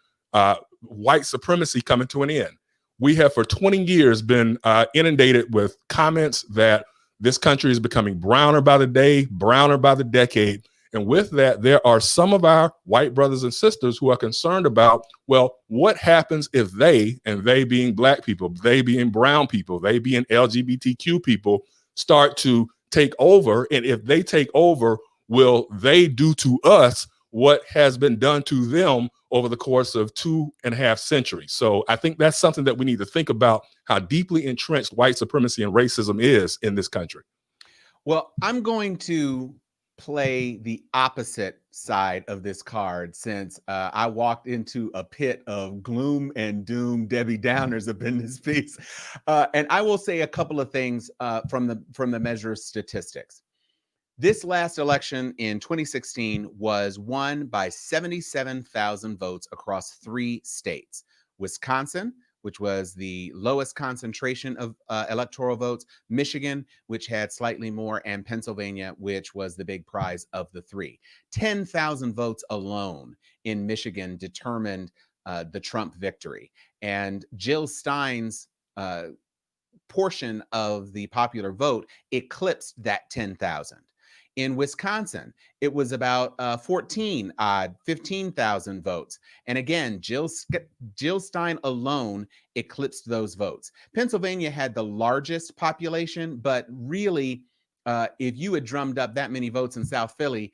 white supremacy coming to an end. We have for 20 years been inundated with comments that this country is becoming browner by the day, browner by the decade. And with that, there are some of our white brothers and sisters who are concerned about, well, what happens if they, and they being Black people, they being brown people, they being LGBTQ people, start to take over? And if they take over, will they do to us what has been done to them over the course of 2.5 centuries? So I think that's something that we need to think about, how deeply entrenched white supremacy and racism is in this country. Well, I'm going to play the opposite side of this card, since I walked into a pit of gloom and doom, Debbie Downers up in this piece. And I will say a couple of things from the measure of statistics. This last election in 2016 was won by 77,000 votes across 3 states: Wisconsin, which was the lowest concentration of electoral votes, Michigan, which had slightly more, and Pennsylvania, which was the big prize of the 3. 10,000 votes alone in Michigan determined the Trump victory. And Jill Stein's portion of the popular vote eclipsed that 10,000. In Wisconsin, it was about 15,000 votes. And again, Jill Stein alone eclipsed those votes. Pennsylvania had the largest population, but really, if you had drummed up that many votes in South Philly,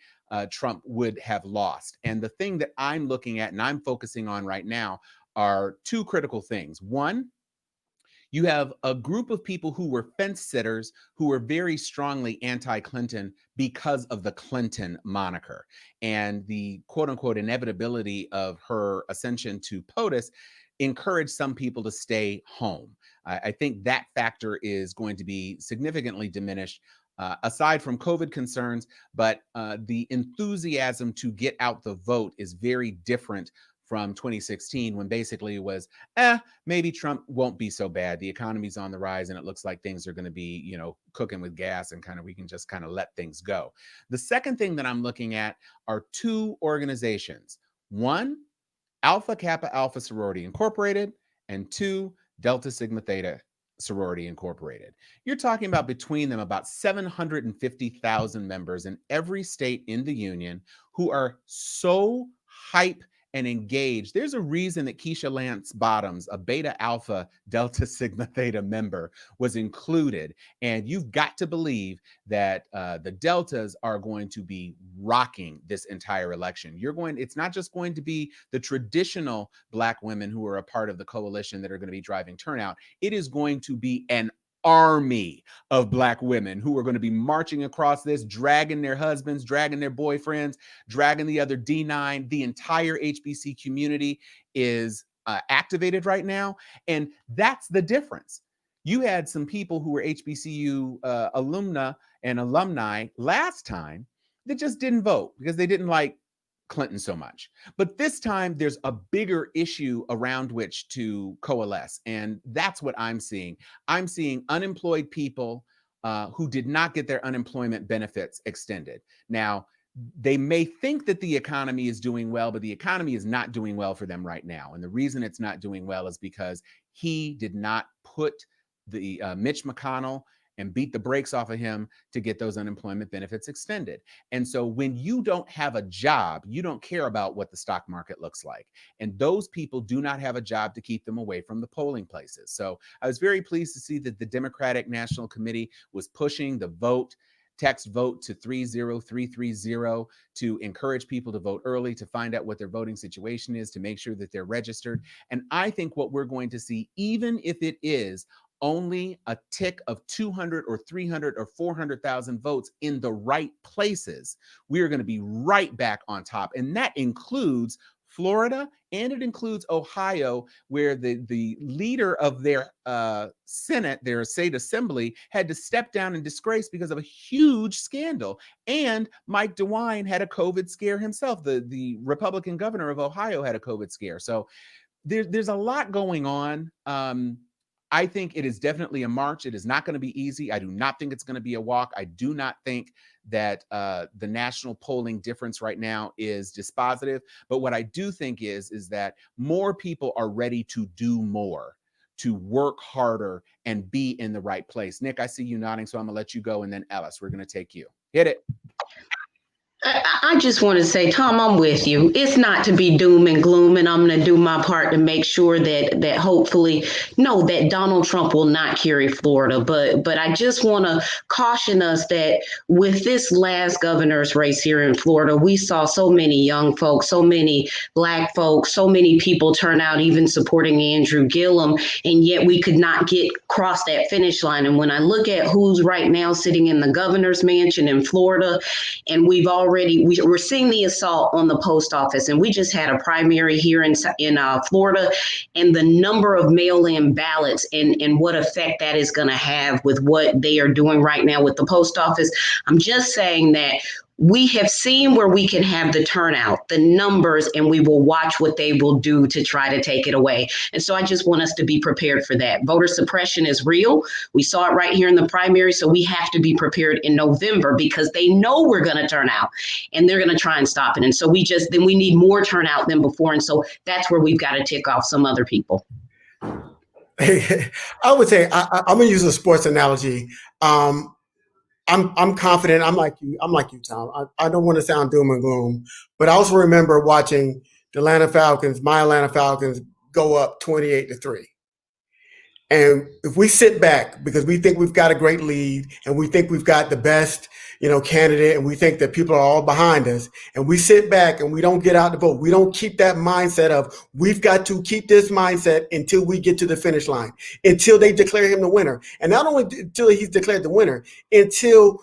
Trump would have lost. And the thing that I'm looking at and I'm focusing on right now are 2 critical things. One, You have a group of people who were fence sitters who were very strongly anti-Clinton because of the Clinton moniker and the quote unquote inevitability of her ascension to POTUS encouraged some people to stay home. I think that factor is going to be significantly diminished aside from COVID concerns, but the enthusiasm to get out the vote is very different from 2016, when basically it was, maybe Trump won't be so bad. The economy's on the rise and it looks like things are going to be, you know, cooking with gas and we can just let things go. The second thing that I'm looking at are two organizations. One, Alpha Kappa Alpha Sorority Incorporated, and two, Delta Sigma Theta Sorority Incorporated. You're talking about between them about 750,000 members in every state in the union who are so hype and engaged. There's a reason that Keisha Lance Bottoms, a Beta Alpha Delta Sigma Theta member, was included. And you've got to believe that the Deltas are going to be rocking this entire election. It's not just going to be the traditional Black women who are a part of the coalition that are going to be driving turnout. It is going to be an army of Black women who are going to be marching across this, dragging their husbands, dragging their boyfriends, dragging the other D9. The entire HBC community is activated right now. And that's the difference. You had some people who were HBCU alumna and alumni last time that just didn't vote because they didn't like Clinton so much. But this time there's a bigger issue around which to coalesce. And that's what I'm seeing. I'm seeing unemployed people who did not get their unemployment benefits extended. Now, they may think that the economy is doing well, but the economy is not doing well for them right now. And the reason it's not doing well is because he did not put the Mitch McConnell and beat the brakes off of him to get those unemployment benefits extended. And so when you don't have a job, you don't care about what the stock market looks like. And those people do not have a job to keep them away from the polling places. So I was very pleased to see that the Democratic National Committee was pushing the text vote to 30330 to encourage people to vote early, to find out what their voting situation is, to make sure that they're registered. And I think what we're going to see, even if it is only a tick of 200 or 300 or 400,000 votes in the right places, we are going to be right back on top. And that includes Florida and it includes Ohio, where the leader of their Senate, their state assembly, had to step down in disgrace because of a huge scandal. And Mike DeWine had a COVID scare himself. The Republican governor of Ohio had a COVID scare. So there's a lot going on. I think it is definitely a march. It is not going to be easy. I do not think it's going to be a walk. I do not think that the national polling difference right now is dispositive. But what I do think is that more people are ready to do more, to work harder and be in the right place. Nik, I see you nodding, so I'm going to let you go. And then Ellis, we're going to take you. Hit it. I just want to say, Tom, I'm with you. It's not to be doom and gloom, and I'm going to do my part to make sure that hopefully, no, that Donald Trump will not carry Florida. But I just want to caution us that with this last governor's race here in Florida, we saw so many young folks, so many Black folks, so many people turn out, even supporting Andrew Gillum, and yet we could not cross that finish line. And when I look at who's right now sitting in the governor's mansion in Florida, and we're seeing the assault on the post office, and we just had a primary here in Florida, and the number of mail-in ballots and what effect that is going to have with what they are doing right now with the post office. I'm just saying that we have seen where we can have the turnout, the numbers, and we will watch what they will do to try to take it away. And so I just want us to be prepared for that. Voter suppression is real. We saw it right here in the primary. So we have to be prepared in November because they know we're going to turn out and they're going to try and stop it. And so we need more turnout than before. And so that's where we've got to tick off some other people. I would say, I'm going to use a sports analogy. I'm confident. I'm like you, Tom. I don't want to sound doom and gloom, but I also remember watching my Atlanta Falcons, go up 28-3. And if we sit back because we think we've got a great lead and we think we've got the best, candidate, and we think that people are all behind us, and we sit back and we don't get out to vote, we don't keep that mindset of we've got to keep this mindset until we get to the finish line, until they declare him the winner. And not only until he's declared the winner, until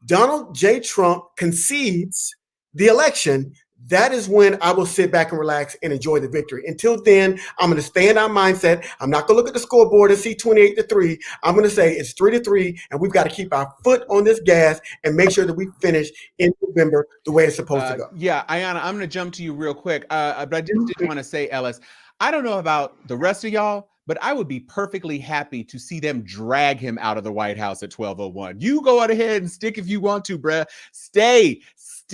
Donald J. Trump concedes the election, that is when I will sit back and relax and enjoy the victory. Until then, I'm going to stay in our mindset. I'm not going to look at the scoreboard and see 28-3. I'm going to say it's 3-3, and we've got to keep our foot on this gas and make sure that we finish in November the way it's supposed to go. Yeah, Ayanna, I'm going to jump to you real quick. But I just did want to say, Ellis, I don't know about the rest of y'all, but I would be perfectly happy to see them drag him out of the White House at 12:01. You go on ahead and stick if you want to, bruh. Stay.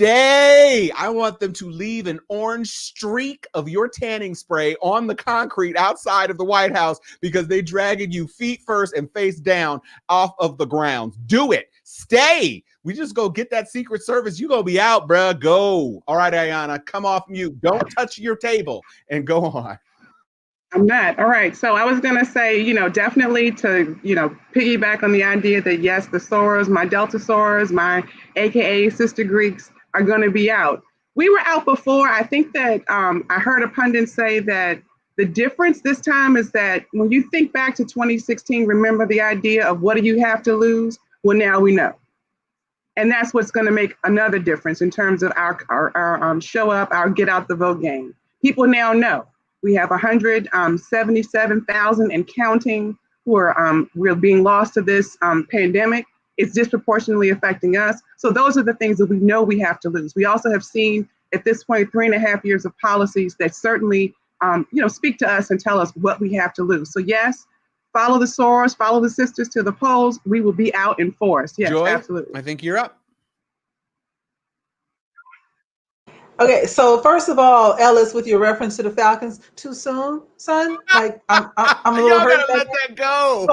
I want them to leave an orange streak of your tanning spray on the concrete outside of the White House because they dragging you feet first and face down off of the ground. Do it. Stay. We just go get that Secret Service. You gonna be out, bruh. Go. All right, Ayanna, come off mute. Don't touch your table and go on. I'm not. All right. So I was going to say, definitely to, piggyback on the idea that, yes, the Soros, my Delta Soros, my AKA Sister Greeks are going to be out. We were out before. I think that I heard a pundit say that the difference this time is that when you think back to 2016, remember the idea of what do you have to lose? Well, now we know. And that's what's going to make another difference in terms of our show up, our get out the vote game. People now know. We have 177,000 and counting who are being lost to this pandemic. It's disproportionately affecting us. So those are the things that we know we have to lose. We also have seen at this point 3.5 years of policies that certainly speak to us and tell us what we have to lose. So yes, follow the Soros, follow the sisters to the polls. We will be out in force. Yes, Joy, absolutely. I think you're up. Okay, so first of all, Ellis, with your reference to the Falcons, too soon, son? Like I'm a little Y'all hurt. gotta let that go.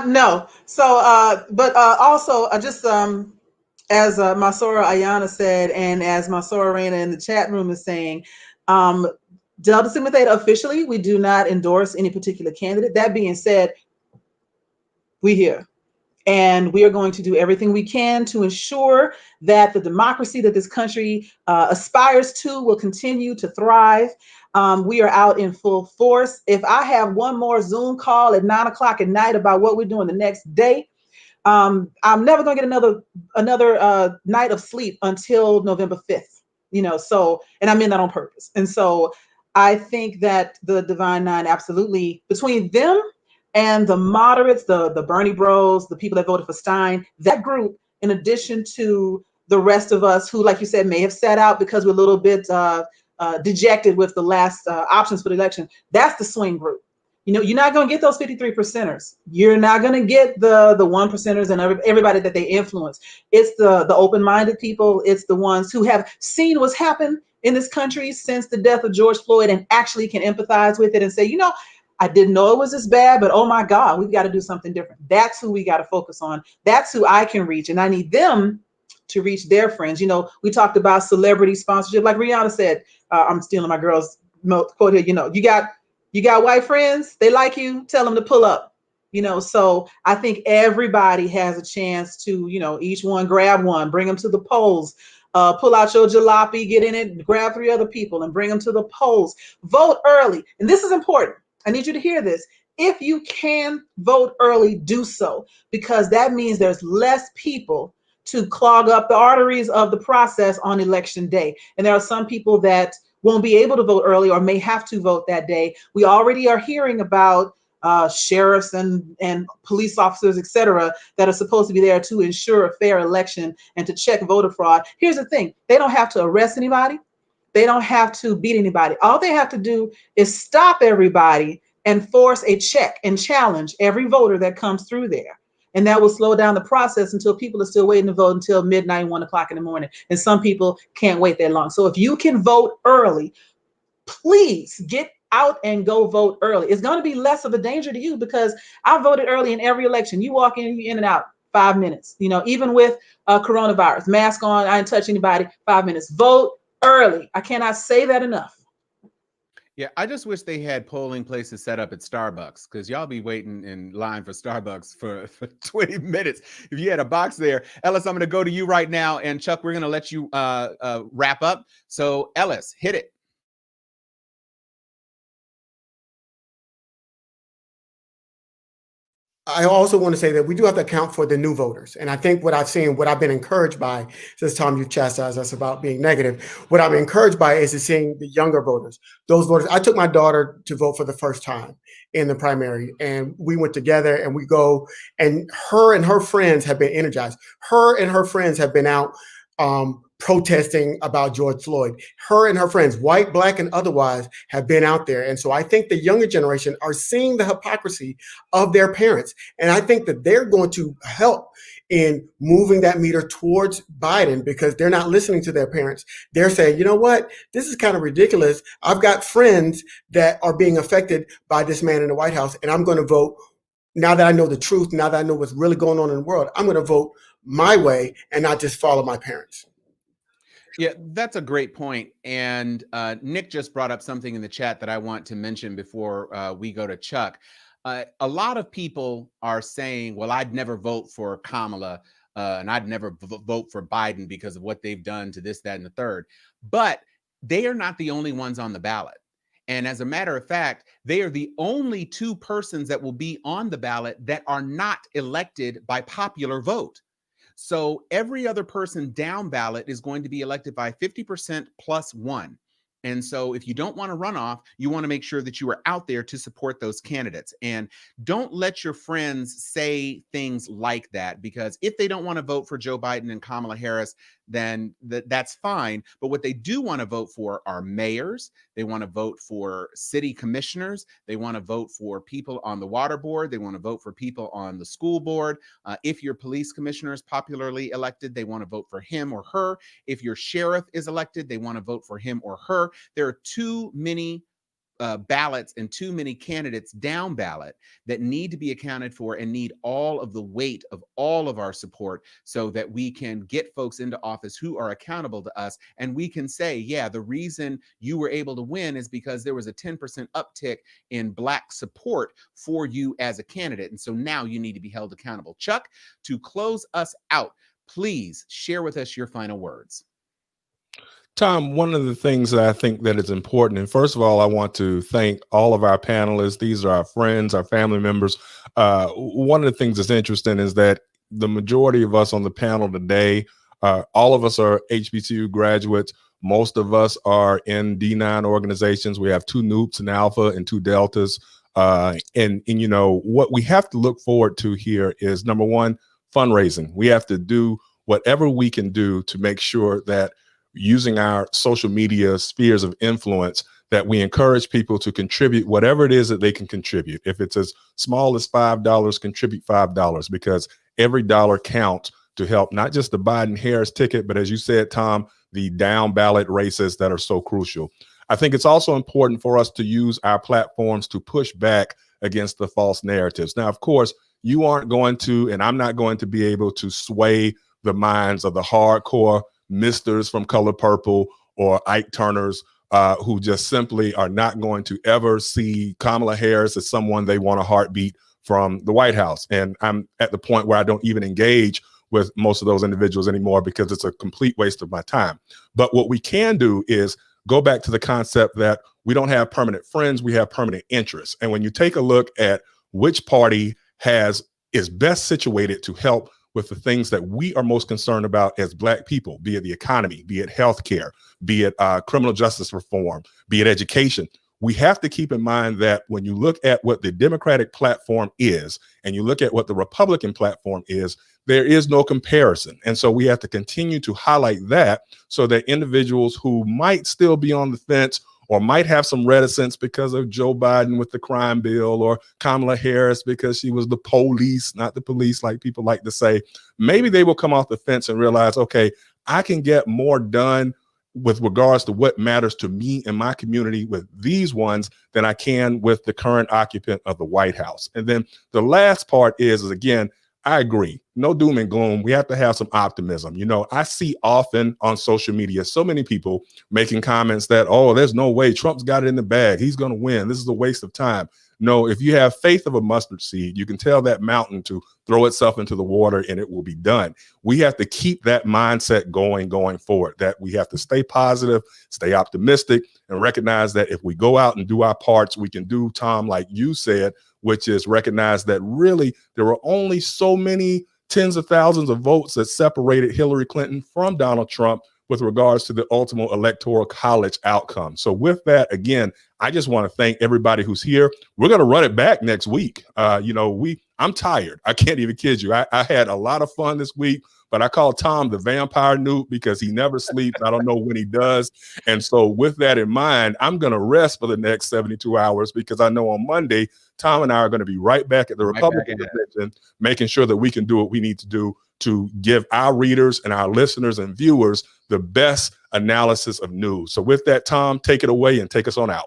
No. So, but also, just as Masora Ayanna said, and as Masora Reina in the chat room is saying, Delta Sigma Theta officially, we do not endorse any particular candidate. That being said, we here. And we are going to do everything we can to ensure that the democracy that this country aspires to will continue to thrive. We are out in full force. If I have one more Zoom call at 9 o'clock at night about what we're doing the next day, I'm never going to get another night of sleep until November 5th. So, and I mean that on purpose. And so I think that the Divine Nine absolutely, between them and the moderates, the Bernie Bros, the people that voted for Stein, that group, in addition to the rest of us who, like you said, may have sat out because we're a little bit dejected with the last options for the election, that's the swing group. You're not going to get those 53%ers. You're not going to get the 1%ers and everybody that they influence. It's the open-minded people. It's the ones who have seen what's happened in this country since the death of George Floyd and actually can empathize with it and say, I didn't know it was this bad, but oh my God, we've got to do something different. That's who we got to focus on. That's who I can reach. And I need them to reach their friends. We talked about celebrity sponsorship. Like Rihanna said, I'm stealing my girl's quote here, you got white friends, they like you, tell them to pull up. So I think everybody has a chance to, each one grab one, bring them to the polls, pull out your jalopy, get in it, grab 3 other people and bring them to the polls. Vote early. And this is important. I need you to hear this. If you can vote early, do so, because that means there's less people to clog up the arteries of the process on election day. And there are some people that won't be able to vote early or may have to vote that day. We already are hearing about sheriffs and police officers, et cetera, that are supposed to be there to ensure a fair election and to check voter fraud. Here's the thing. They don't have to arrest anybody. They don't have to beat anybody. All they have to do is stop everybody and force a check and challenge every voter that comes through there. And that will slow down the process until people are still waiting to vote until midnight, 1 o'clock in the morning. And some people can't wait that long. So if you can vote early, please get out and go vote early. It's going to be less of a danger to you because I voted early in every election. You walk in, you're in and out 5 minutes. Even with coronavirus, mask on, I didn't touch anybody, 5 minutes. Vote early. I cannot say that enough. Yeah, I just wish they had polling places set up at Starbucks, because y'all be waiting in line for Starbucks for 20 minutes. If you had a box there. Ellis, I'm going to go to you right now. And Chuck, we're going to let you wrap up. So Ellis, hit it. I also want to say that we do have to account for the new voters. And I think what I've seen, what I've been encouraged by, since Tom, you chastised us about being negative, what I'm encouraged by is seeing the younger voters, those voters. I took my daughter to vote for the first time in the primary, and we went together and we go, and her friends have been energized. Her and her friends have been out protesting about George Floyd. Her and her friends, white, black, and otherwise, have been out there. And so I think the younger generation are seeing the hypocrisy of their parents. And I think that they're going to help in moving that meter towards Biden, because they're not listening to their parents. They're saying, you know what, this is kind of ridiculous. I've got friends that are being affected by this man in the White House, and I'm going to vote. Now that I know the truth, now that I know what's really going on in the world, I'm going to vote my way and not just follow my parents. Yeah, that's a great point. And Nik just brought up something in the chat that I want to mention before we go to Chuck. A lot of people are saying, well, I'd never vote for Kamala and I'd never vote for Biden because of what they've done to this, that, and the third. But they are not the only ones on the ballot. And as a matter of fact, they are the only two persons that will be on the ballot that are not elected by popular vote. So every other person down ballot is going to be elected by 50% plus one. And so if you don't want to run off, you want to make sure that you are out there to support those candidates. And don't let your friends say things like that, because if they don't want to vote for Joe Biden and Kamala Harris, then that's fine. But what they do want to vote for are mayors. They want to vote for city commissioners. They want to vote for people on the water board. They want to vote for people on the school board. If your police commissioner is popularly elected, they want to vote for him or her. If your sheriff is elected, they want to vote for him or her. There are too many ballots and too many candidates down ballot that need to be accounted for and need all of the weight of all of our support so that we can get folks into office who are accountable to us. And we can say, yeah, the reason you were able to win is because there was a 10% uptick in Black support for you as a candidate. And so now you need to be held accountable. Chuck, to close us out, please share with us your final words. Tom, one of the things that I think that is important, and first of all, I want to thank all of our panelists. These are our friends, our family members. One of the things that's interesting is that the majority of us on the panel today, all of us are HBCU graduates. Most of us are in D9 organizations. We have 2 Noops, an Alpha, and 2 Deltas. And you know, what we have to look forward to here is, number one, fundraising. We have to do whatever we can do to make sure that using our social media spheres of influence, that we encourage people to contribute whatever it is that they can contribute. If it's as small as $5, contribute $5, because every dollar counts to help not just the Biden-Harris ticket, but as you said, Tom, the down ballot races that are so crucial. I think it's also important for us to use our platforms to push back against the false narratives. Now, of course, you aren't going to, and I'm not going to be able to sway the minds of the hardcore misters from Color Purple or Ike Turners who just simply are not going to ever see Kamala Harris as someone they want a heartbeat from the White House. And I'm at the point where I don't even engage with most of those individuals anymore because it's a complete waste of my time. But what we can do is go back to the concept that we don't have permanent friends, we have permanent interests. And when you take a look at which party is best situated to help with the things that we are most concerned about as Black people, be it the economy, be it healthcare, be it criminal justice reform, be it education. We have to keep in mind that when you look at what the Democratic platform is and you look at what the Republican platform is, there is no comparison. And so we have to continue to highlight that so that individuals who might still be on the fence or might have some reticence because of Joe Biden with the crime bill, or Kamala Harris because she was the police, not the police, like people like to say, maybe they will come off the fence and realize, okay, I can get more done with regards to what matters to me and my community with these ones than I can with the current occupant of the White House. And then the last part is again, I agree. No doom and gloom. We have to have some optimism. You know, I see often on social media so many people making comments that, oh, there's no way Trump's got it in the bag. He's going to win. This is a waste of time. No, if you have faith of a mustard seed, you can tell that mountain to throw itself into the water and it will be done. We have to keep that mindset going forward, that we have to stay positive, stay optimistic, and recognize that if we go out and do our parts, we can do, Tom, like you said, which is recognize that really there were only so many tens of thousands of votes that separated Hillary Clinton from Donald Trump with regards to the ultimate electoral college outcome. So with that, again, I just want to thank everybody who's here. We're going to run it back next week. I'm tired. I can't even kid you. I had a lot of fun this week, but I call Tom the vampire newt because he never sleeps. I don't know when he does. And so with that in mind, I'm going to rest for the next 72 hours because I know on Monday, Tom and I are going to be right back at the Republican Convention, making sure that we can do what we need to do to give our readers and our listeners and viewers the best analysis of news. So with that, Tom, take it away and take us on out.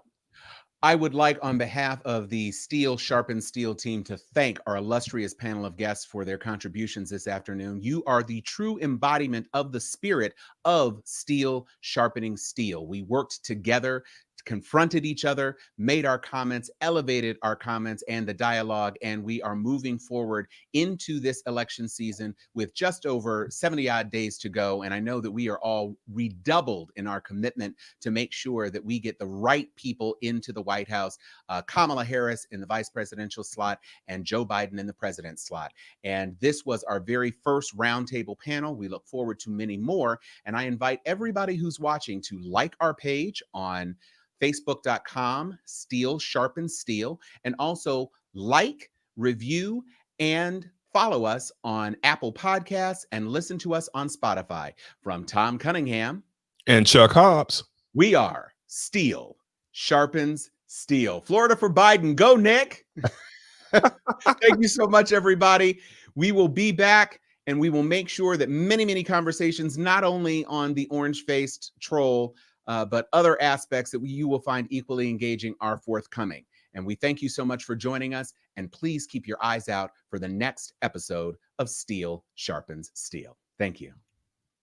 I would like, on behalf of the Steel Sharpens Steel team, to thank our illustrious panel of guests for their contributions this afternoon. You are the true embodiment of the spirit of Steel Sharpening Steel. We worked together, confronted each other, made our comments, elevated our comments and the dialogue, and we are moving forward into this election season with just over 70 odd days to go. And I know that we are all redoubled in our commitment to make sure that we get the right people into the White House, Kamala Harris in the vice presidential slot and Joe Biden in the president's slot. And this was our very first roundtable panel. We look forward to many more. And I invite everybody who's watching to like our page on Facebook.com, Steel Sharpens Steel, and also like, review, and follow us on Apple Podcasts and listen to us on Spotify. From Tom Cunningham and Chuck Hobbs, we are Steel Sharpens Steel. Florida for Biden. Go, Nik. Thank you so much, everybody. We will be back, and we will make sure that many conversations, not only on the orange-faced troll, but other aspects that you will find equally engaging, are forthcoming. And we thank you so much for joining us. And please keep your eyes out for the next episode of Steel Sharpens Steel. Thank you.